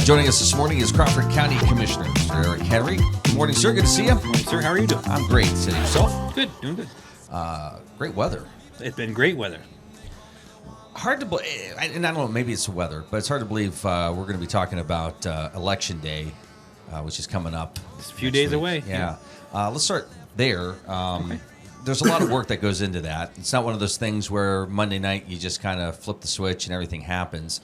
Joining us this morning is Crawford County Commissioner Mr. Eric Henry. Good morning, sir. Good to see you. Good morning, sir. How are you doing? I'm great. And yourself? Good. Doing good. Great weather. It's been great weather. Hard to believe, and I don't know, maybe it's the weather, but it's hard to believe we're going to be talking about Election Day, which is coming up. It's a few days away. Yeah. Let's start there. Okay. There's a lot of work that goes into that. It's not one of those things where Monday night you just kind of flip the switch and everything happens.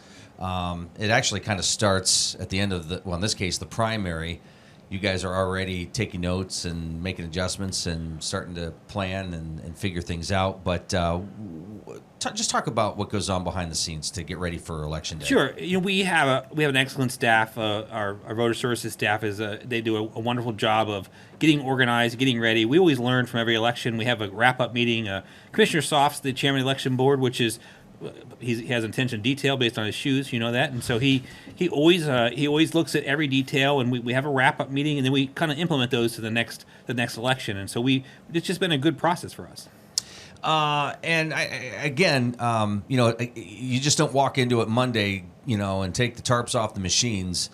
It actually kind of starts at the end of the, well, in this case, the primary. You guys are already taking notes and making adjustments and starting to plan and figure things out. But just talk about what goes on behind the scenes to get ready for Election Day. Sure. We have an excellent staff. Our voter services staff they do a wonderful job of getting organized, getting ready. We always learn from every election. We have a wrap-up meeting. Commissioner Soft's the chairman of the election board, which is he has attention to detail based on his shoes, you know that, and so he always looks at every detail, and we have a wrap up meeting, and then we kind of implement those to the next election, and so it's just been a good process for us. And you just don't walk into it Monday, and take the tarps off the machines.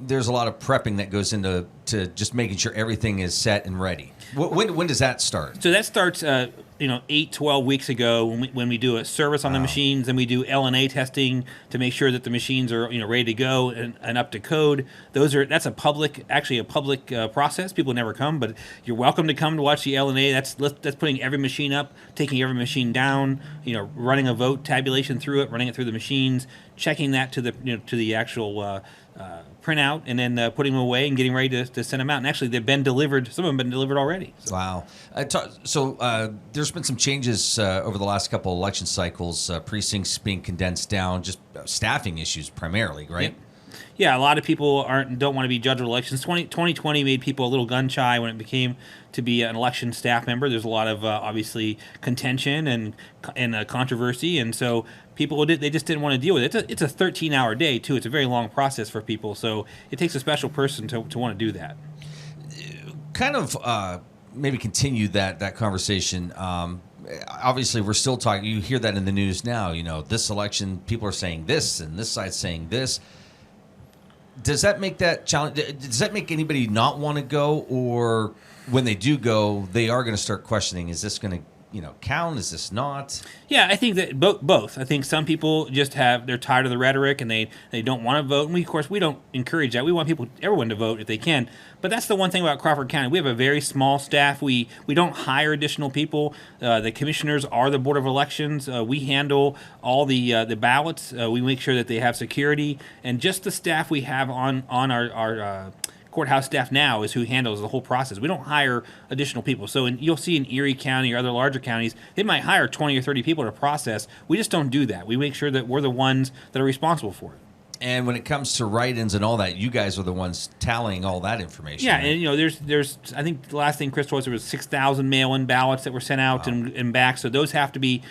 There's a lot of prepping that goes into just making sure everything is set and ready. When does that start? So that starts 8-12 weeks ago when we do a service on the machines, and we do LNA testing to make sure that the machines are ready to go and up to code. That's a public process. People never come, but you're welcome to come to watch the LNA. That's putting every machine up, taking every machine down, running a vote tabulation through it, running it through the machines, checking that to the actual printout, and then putting them away and getting ready to send them out. And actually, they've been delivered. Some of them have been delivered already. So. Wow. There's been some changes over the last couple of election cycles, precincts being condensed down, just staffing issues primarily, right? Yep. Yeah, a lot of people don't want to be judge of elections. 2020 made people a little gun shy when it became to be an election staff member. There's a lot of obviously contention and controversy, and so people they just didn't want to deal with it. It's a 13-hour day too. It's a very long process for people, so it takes a special person to want to do that. Kind of maybe continue that conversation. Obviously, we're still talking. You hear that in the news now. This election, people are saying this, and this side's saying this. Does that make that challenge? Does that make anybody not want to go, or when they do go, they are going to start questioning? Is this going to count? Is this not? Yeah, I think that both. I think some people they're tired of the rhetoric and they don't want to vote. And of course, we don't encourage that. We want everyone to vote if they can. But that's the one thing about Crawford County. We have a very small staff. We don't hire additional people. The commissioners are the Board of Elections. We handle all the ballots. We make sure that they have security. And just the staff we have on our courthouse staff now is who handles the whole process. We don't hire additional people. So you'll see in Erie County or other larger counties, they might hire 20 or 30 people to process. We just don't do that. We make sure that we're the ones that are responsible for it. And when it comes to write-ins and all that, you guys are the ones tallying all that information. Yeah, right? and there's I think the last thing Chris told us there was 6,000 mail-in ballots that were sent out and back. So those have to be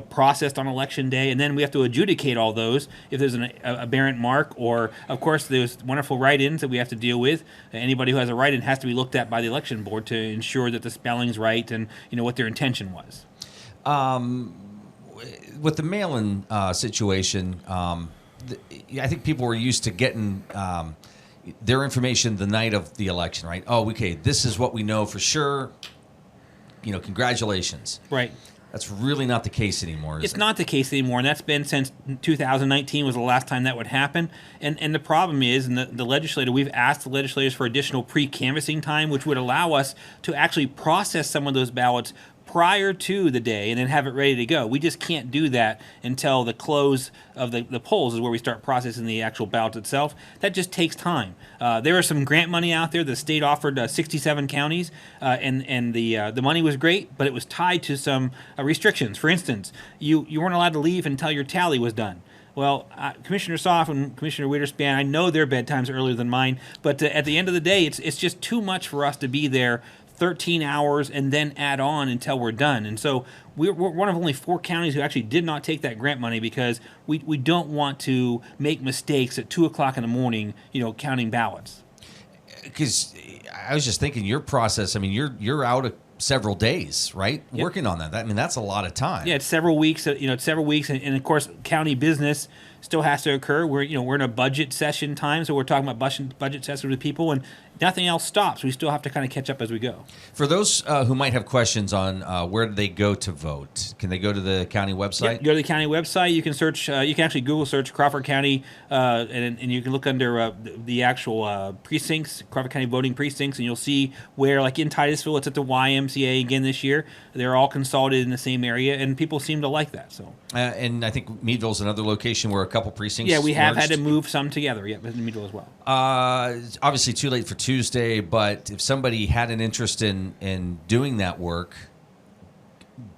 processed on Election Day, and then we have to adjudicate all those if there's an aberrant mark, or of course there's wonderful write-ins that we have to deal with. Anybody who has a write-in has to be looked at by the election board to ensure that the spelling's right and what their intention was. With the mail-in situation. I think people were used to getting their information the night of the election, right? Oh, okay, this is what we know for sure. Congratulations. Right. That's really not the case anymore, is it? It's not the case anymore, and that's been since 2019 was the last time that would happen. And the problem is, and we've asked the legislators for additional pre-canvassing time, which would allow us to actually process some of those ballots prior to the day and then have it ready to go. We just can't do that until the close of the polls is where we start processing the actual ballot itself. That just takes time. There is some grant money out there. The state offered 67 counties, and the money was great, but it was tied to some restrictions. For instance, you weren't allowed to leave until your tally was done. Well, Commissioner Soft and Commissioner Wiederspan, I know their bedtime's earlier than mine, but at the end of the day, it's just too much for us to be there 13 hours and then add on until we're done. And so we're one of only 4 counties who actually did not take that grant money because we don't want to make mistakes at 2 o'clock in the morning, counting ballots. Because I was just thinking your process, I mean, you're out of several days, right? Yep. Working on that. I mean, that's a lot of time. Yeah, it's several weeks. It's several weeks, and of course, county business still has to occur. We're in a budget session time, so we're talking about budget sessions with people, and nothing else stops. We still have to kind of catch up as we go. For those who might have questions on where do they go to vote, can they go to the county website? Yep, go to the county website. You can search. You can actually Google search Crawford County, and you can look under the actual precincts, Crawford County voting precincts, and you'll see where, like in Titusville, it's at the YMCA again this year. They're all consolidated in the same area, and people seem to like that. So, and I think Meadville's another location where a couple precincts. Yeah, we have merged. had to move some together. Yeah, in Meadville as well. Obviously, too late for Tuesday, but if somebody had an interest in doing that work,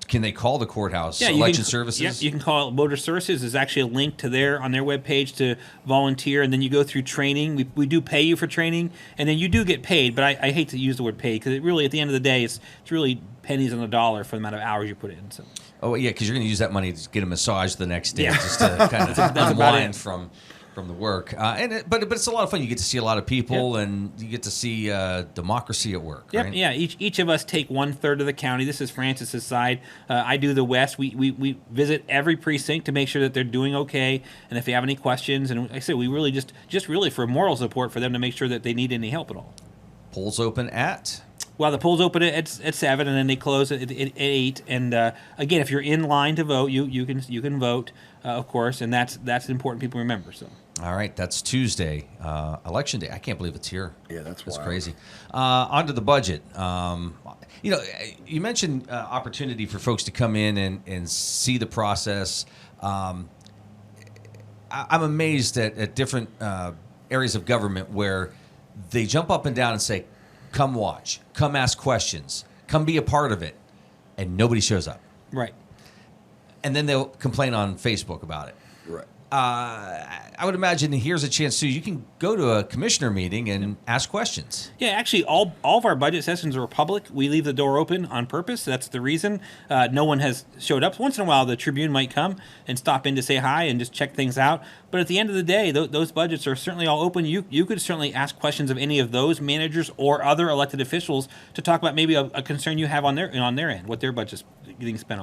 can they call the courthouse? Yeah, Election Services? Yeah, you can call it Voter Services. There's actually a link to on their webpage to volunteer, and then you go through training. We do pay you for training, and then you do get paid, but I hate to use the word paid because it really, at the end of the day, it's really pennies on the dollar for the amount of hours you put in. So. Oh, yeah, because you're going to use that money to get a massage the next day just to kind of unwind from the work. But it's a lot of fun. You get to see a lot of people, and you get to see democracy at work, Yep, right? yeah. Each of us take 1/3 of the county. This is Francis's side. I do the west. We visit every precinct to make sure that they're doing okay, and if they have any questions. And like I said, we really just really for moral support for them to make sure that they need any help at all. Polls open at? Well, the polls open at 7, and then they close at 8. And again, if you're in line to vote, you can vote, of course, and that's important. People remember. So. All right, that's Tuesday, Election Day. I can't believe it's here. Yeah, that's wild. crazy. On to the budget. You mentioned opportunity for folks to come in and see the process. I'm amazed at different areas of government where they jump up and down and say, come watch, come ask questions, come be a part of it, and nobody shows up. Right. And then they'll complain on Facebook about it. Right. I would imagine here's a chance too. You can go to a commissioner meeting and ask questions. Yeah, actually, all of our budget sessions are public. We leave the door open on purpose. That's the reason. No one has showed up. Once in a while, the Tribune might come and stop in to say hi and just check things out. But at the end of the day, those budgets are certainly all open. You could certainly ask questions of any of those managers or other elected officials to talk about maybe a concern you have on their end, what their budget's getting spent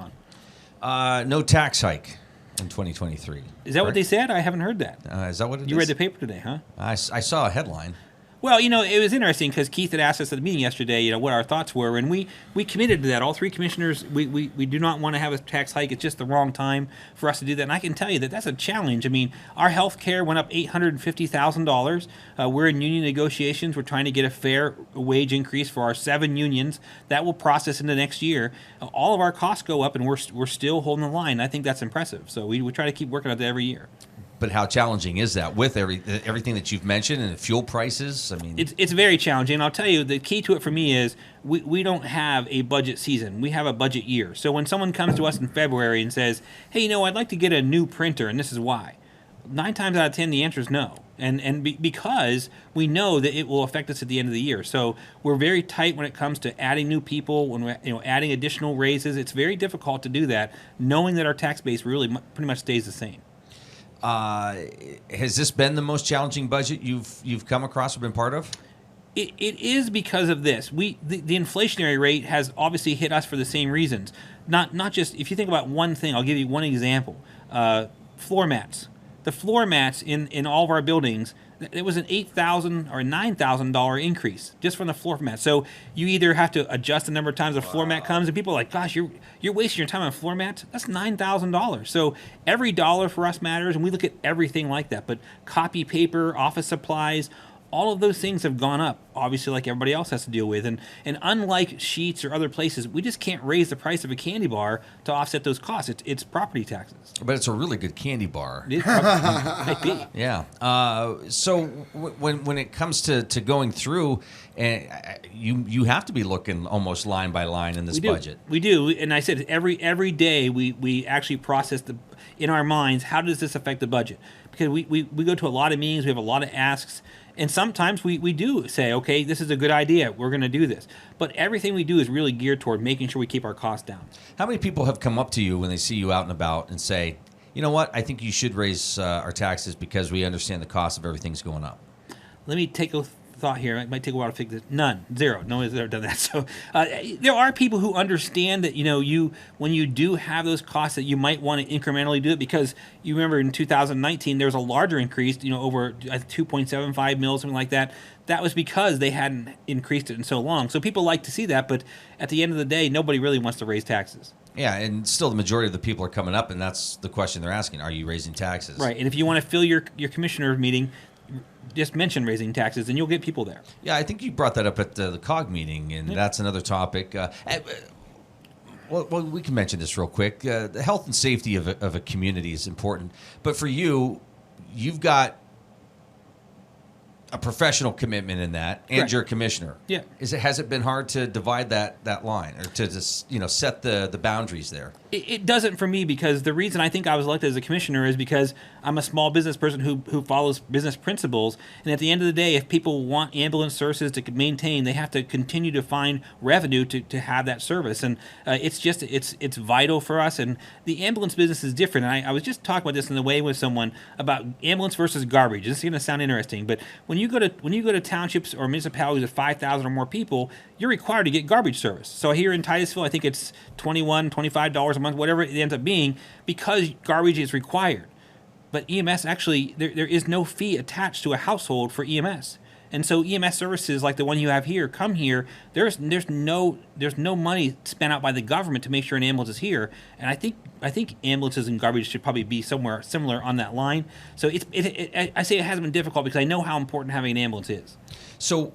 on. No tax hike in 2023. Is that what they said? I haven't heard that. Is that what it is? You read the paper today, huh? I saw a headline. Well, it was interesting because Keith had asked us at the meeting yesterday, what our thoughts were, and we committed to that. All three commissioners, we do not want to have a tax hike. It's just the wrong time for us to do that. And I can tell you that's a challenge. I mean, our health care went up $850,000. We're in union negotiations. We're trying to get a fair wage increase for our 7 unions. That will process into next year. All of our costs go up, and we're still holding the line. I think that's impressive. So we try to keep working on that every year. But how challenging is that with everything that you've mentioned and the fuel prices? I mean, it's very challenging. And I'll tell you, the key to it for me is we don't have a budget season. We have a budget year. So when someone comes to us in February and says, hey, I'd like to get a new printer, and this is why, 9 times out of 10, the answer is no. Because we know that it will affect us at the end of the year. So we're very tight when it comes to adding new people, when we're adding additional raises. It's very difficult to do that, knowing that our tax base really pretty much stays the same. Has this been the most challenging budget you've come across or been part of? It is because of this. The inflationary rate has obviously hit us for the same reasons. Not just, if you think about one thing, I'll give you one example. Floor mats. The floor mats in all of our buildings, it was an $8,000 or $9,000 increase just from the floor mat. So you either have to adjust the number of times the floor mat comes, and people are like, gosh, you're wasting your time on floor mats? That's $9,000. So every dollar for us matters, and we look at everything like that. But copy paper, office supplies, all of those things have gone up, obviously, like everybody else has to deal with. And unlike Sheets or other places, we just can't raise the price of a candy bar to offset those costs. It's property taxes. But it's a really good candy bar. It might be. Yeah. So when it comes to going through, you have to be looking almost line by line in this budget. We do. And I said every day we actually process in our minds, how does this affect the budget? Because we go to a lot of meetings, we have a lot of asks, and sometimes we do say, okay, this is a good idea, we're going to do this. But everything we do is really geared toward making sure we keep our costs down. How many people have come up to you when they see you out and about and say, you know what, I think you should raise our taxes because we understand the cost of everything's going up? Let me take thought here. It might take a while to figure this. None, zero. No one's ever done that. So there are people who understand that when you do have those costs that you might want to incrementally do it, because you remember in 2019 there was a larger increase, over 2.75 mils, something like that. That was because they hadn't increased it in so long. So people like to see that, but at the end of the day, nobody really wants to raise taxes. Yeah, and still the majority of the people are coming up, and that's the question they're asking: are you raising taxes? Right, and if you want to fill your commissioner meeting, just mention raising taxes, and you'll get people there. Yeah, I think you brought that up at the COG meeting, and that's another topic. Well, we can mention this real quick. The health and safety of a community is important, but for you, you've got a professional commitment in that, and Correct. you're a commissioner. Yeah. Has it been hard to divide that line, or to just set the boundaries there? It doesn't for me, because the reason I think I was elected as a commissioner is because I'm a small business person who follows business principles. And at the end of the day, if people want ambulance services to maintain, they have to continue to find revenue to have that service. And it's vital for us. And the ambulance business is different. And I was just talking about this in the way with someone about ambulance versus garbage. This is going to sound interesting, but when you go to townships or municipalities of 5,000 or more people, you're required to get garbage service. So here in Titusville, I think it's $21, $25 a month, whatever it ends up being, because garbage is required. But EMS, actually, there is no fee attached to a household for EMS. And so EMS services like the one you have here come here. There's no money spent out by the government to make sure an ambulance is here. And I think ambulances and garbage should probably be somewhere similar on that line. So I say it hasn't been difficult because I know how important having an ambulance is. So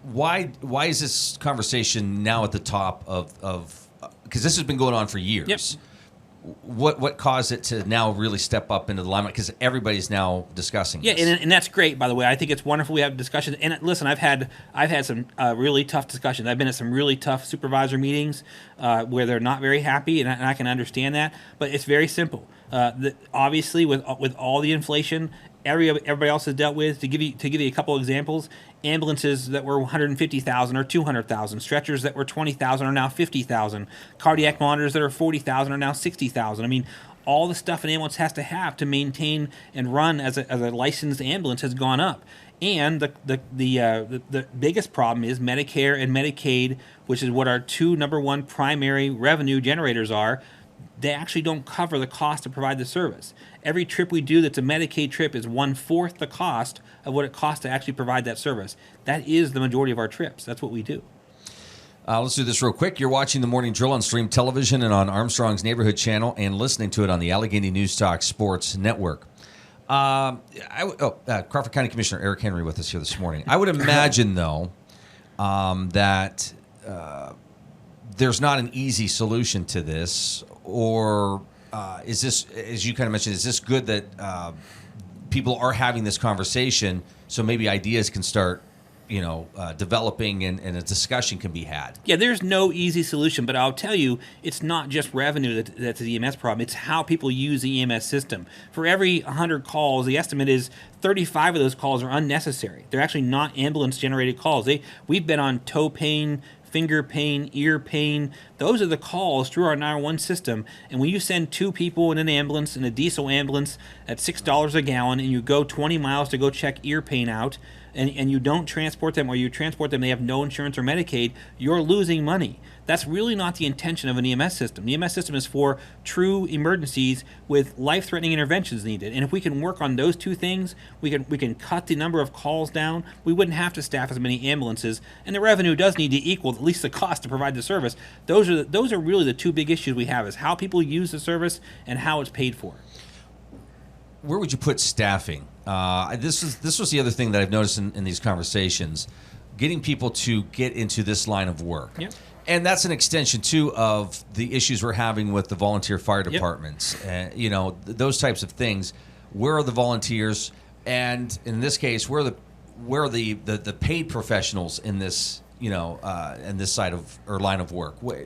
why is this conversation now at the top of because this has been going on for years? Yep. What caused it to now really step up into the limelight? Because everybody's now discussing this. Yeah, and that's great, by the way. I think it's wonderful we have discussions. And listen, I've had some really tough discussions. I've been at some really tough supervisor meetings where they're not very happy, and I can understand that. But it's very simple. Obviously, with all the inflation everybody else has dealt with, to give you a couple examples, ambulances that were $150,000 or $200,000, stretchers that were $20,000 are now $50,000, cardiac monitors that are $40,000 are now $60,000. I mean, all the stuff an ambulance has to have to maintain and run as a licensed ambulance has gone up. And the biggest problem is Medicare and Medicaid, which is what our two number one primary revenue generators are. They actually don't cover the cost to provide the service. Every trip we do that's a Medicaid trip is 1/4 the cost of what it costs to actually provide that service. That is the majority of our trips. That's what we do. Let's do this real quick. You're watching The Morning Drill on Stream Television and on Armstrong's Neighborhood Channel, and listening to it on the Allegheny News Talk Sports Network. Crawford County Commissioner Eric Henry with us here this morning. I would imagine, though, that there's not an easy solution to this, or is this, as you kind of mentioned, is this good that people are having this conversation so maybe ideas can start developing and a discussion can be had? Yeah, there's no easy solution, but I'll tell you, it's not just revenue that's the EMS problem. It's how people use the EMS system. For every 100 calls, the estimate is 35 of those calls are unnecessary. They're actually not ambulance-generated calls. We've been on toe pain, finger pain, ear pain. Those are the calls through our 911 system. And when you send two people in an ambulance, in a diesel ambulance at $6 a gallon, and you go 20 miles to go check ear pain out, and you don't transport them, or you transport them, they have no insurance or Medicaid, you're losing money. That's really not the intention of an EMS system. The EMS system is for true emergencies with life-threatening interventions needed. And if we can work on those two things, we can cut the number of calls down. We wouldn't have to staff as many ambulances, and the revenue does need to equal at least the cost to provide the service. Those are really the two big issues we have: is how people use the service and how it's paid for. Where would you put staffing? This was the other thing that I've noticed in these conversations, getting people to get into this line of work. Yep. And that's an extension, too, of the issues we're having with the volunteer fire departments. Yep. Those types of things. Where are the volunteers? And in this case, where are the paid professionals in this, in this side of or line of work? Where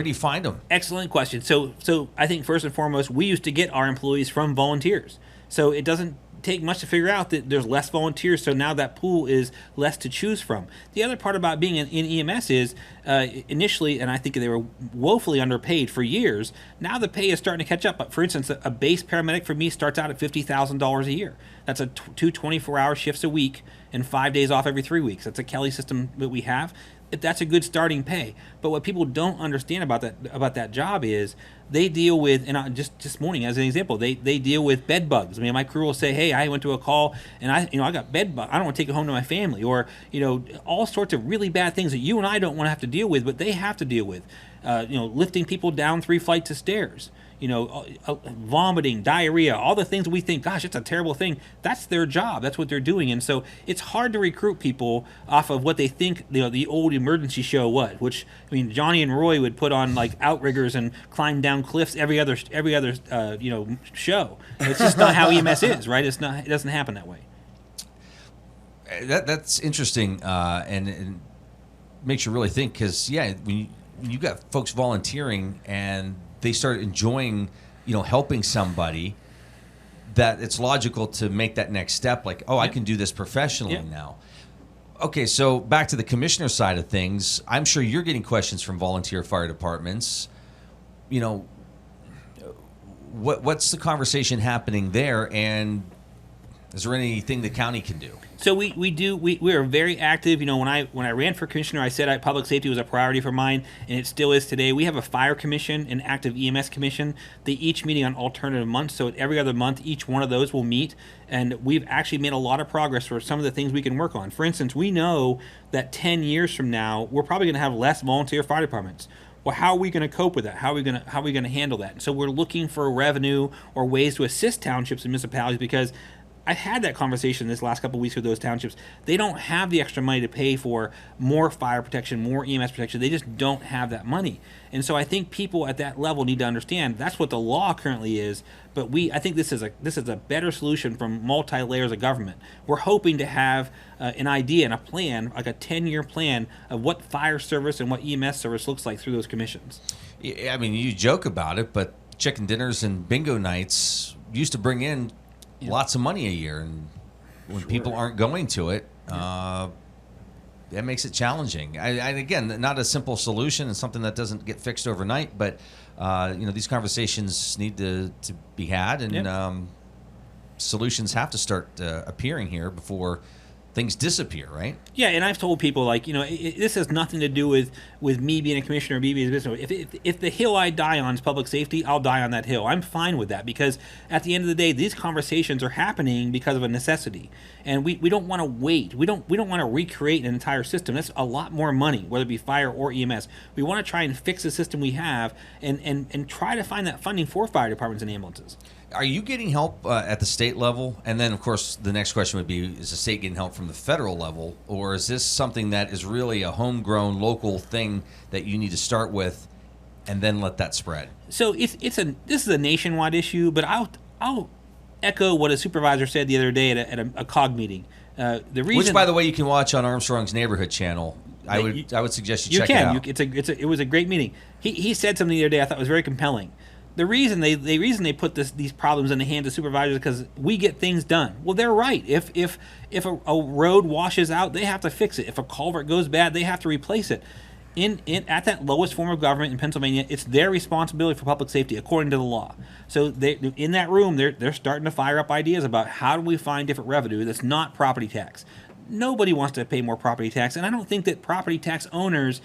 do you find them? Excellent question. So I think first and foremost, we used to get our employees from volunteers. So it doesn't take much to figure out that there's less volunteers, so now that pool is less to choose from. The other part about being in EMS is initially, and I think they were woefully underpaid for years, now the pay is starting to catch up. But for instance, a base paramedic for me starts out at $50,000 a year. That's two 24-hour shifts a week and 5 days off every 3 weeks. That's a Kelly system that we have. That's a good starting pay. But what people don't understand about that job is they deal with, and just this morning as an example, they deal with bed bugs. I mean, my crew will say, "Hey, I went to a call and I got bed bug. I don't want to take it home to my family," or all sorts of really bad things that you and I don't want to have to deal with, but they have to deal with. Lifting people down 3 flights of stairs. Vomiting, diarrhea, all the things we think, gosh, it's a terrible thing. That's their job. That's what they're doing. And so it's hard to recruit people off of what they think the old emergency show was, which, I mean, Johnny and Roy would put on like outriggers and climb down cliffs every other show. It's just not how EMS is, right? It doesn't happen that way. That's interesting, and it makes you really think, because, when you got folks volunteering and they start enjoying, helping somebody, that it's logical to make that next step. Like, I can do this professionally now. Okay, so back to the commissioner side of things. I'm sure you're getting questions from volunteer fire departments. What's the conversation happening there, and is there anything the county can do? So we are very active. When I ran for commissioner, I said public safety was a priority for mine, and it still is today. We have a fire commission, an active EMS commission. They each meeting on alternative months, so every other month, each one of those will meet, and we've actually made a lot of progress for some of the things we can work on. For instance, we know that 10 years from now, we're probably going to have less volunteer fire departments. Well, how are we going to cope with that? How are we going to handle that? So we're looking for revenue or ways to assist townships and municipalities, because I had that conversation this last couple of weeks with those townships. They don't have the extra money to pay for more fire protection, more EMS protection. They just don't have that money. And so I think people at that level need to understand that's what the law currently is. But I think this is a better solution from multi-layers of government. We're hoping to have an idea and a plan, like a 10-year plan of what fire service and what EMS service looks like through those commissions. I mean, you joke about it, but chicken dinners and bingo nights used to bring in lots of money a year, and when people aren't going to it, that makes it challenging. And again, not a simple solution and something that doesn't get fixed overnight, but these conversations need to be had, and solutions have to start appearing here before things disappear, right? Yeah, and I've told people, this has nothing to do with me being a commissioner or me being a business. If the hill I die on is public safety, I'll die on that hill. I'm fine with that, because at the end of the day, these conversations are happening because of a necessity, and we don't want to wait. We don't want to recreate an entire system. That's a lot more money, whether it be fire or EMS. We want to try and fix the system we have, and try to find that funding for fire departments and ambulances. Are you getting help at the state level? And then, of course, the next question would be, is the state getting help from the federal level? Or is this something that is really a homegrown local thing that you need to start with and then let that spread? So this is a nationwide issue, but I'll echo what a supervisor said the other day at a COG meeting. Which, by the way, you can watch on Armstrong's Neighborhood channel. I would suggest you check it out. It was a great meeting. He said something the other day I thought was very compelling. The reason they put these problems in the hands of supervisors is because we get things done. Well, they're right. If a road washes out, they have to fix it. If a culvert goes bad, they have to replace it. At that lowest form of government in Pennsylvania, it's their responsibility for public safety according to the law. So in that room, they're starting to fire up ideas about how do we find different revenue that's not property tax. Nobody wants to pay more property tax, and I don't think that property tax owners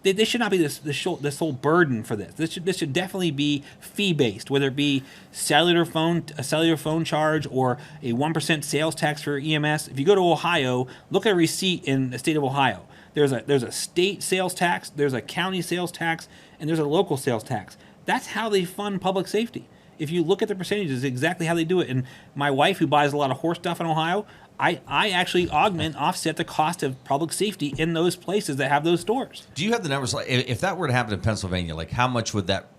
they should not be the sole burden for this. This should definitely be fee based, whether it be a cellular phone charge or a 1% sales tax for EMS. If you go to Ohio, look at a receipt in the state of Ohio. There's a state sales tax, there's a county sales tax, and there's a local sales tax. That's how they fund public safety. If you look at the percentages, exactly how they do it. And my wife, who buys a lot of horse stuff in Ohio, I actually offset the cost of public safety in those places that have those stores. Do you have the numbers? If that were to happen in Pennsylvania, how much would that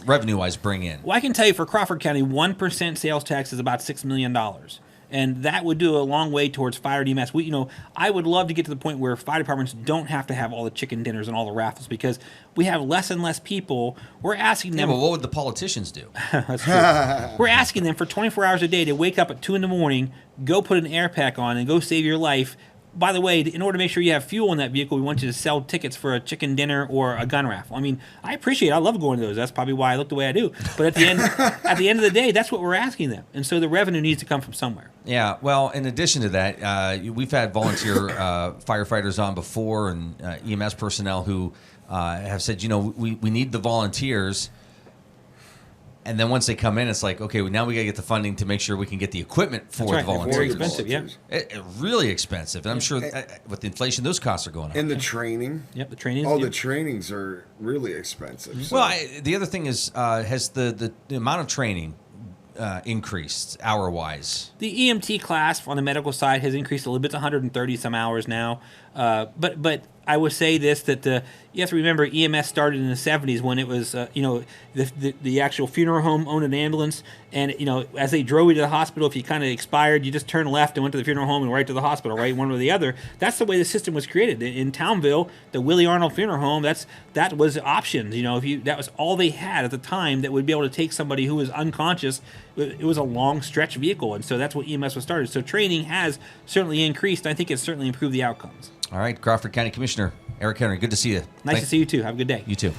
revenue-wise bring in? Well, I can tell you for Crawford County, 1% sales tax is about $6 million. And that would do a long way towards fire and EMS. I would love to get to the point where fire departments don't have to have all the chicken dinners and all the raffles, because we have less and less people. We're asking them. Yeah, but what would the politicians do? That's true. We're asking them for 24 hours a day to wake up at 2 a.m, go put an air pack on, and go save your life by the way, in order to make sure you have fuel in that vehicle, we want you to sell tickets for a chicken dinner or a gun raffle. I mean, I love going to those. That's probably why I look the way I do. But at the end of the day, that's what we're asking them. And so the revenue needs to come from somewhere. Yeah, well, in addition to that, we've had volunteer firefighters on before and EMS personnel who have said, we need the volunteers. And then once they come in, it's like, okay, now we got to get the funding to make sure we can get the equipment for the volunteers. Very expensive, yeah. Really expensive. And I'm sure with inflation, those costs are going up. And the training. Yep, the trainings. The trainings are really expensive. So. Well, the other thing is, has the amount of training increased hour-wise? The EMT class on the medical side has increased a little bit to 130 some hours now. But I would say this, that you have to remember EMS started in the 70s when it was, the actual funeral home owned an ambulance. And, as they drove you to the hospital, if you kind of expired, you just turned left and went to the funeral home and right to the hospital, right? One or the other. That's the way the system was created. In Townville, the Willie Arnold Funeral Home, that was options. That was all they had at the time that would be able to take somebody who was unconscious. It was a long stretch vehicle. And so that's what EMS was started. So training has certainly increased. I think it's certainly improved the outcomes. All right, Crawford County Commissioner Eric Henry, good to see you. Nice to see you too. Have a good day. You too.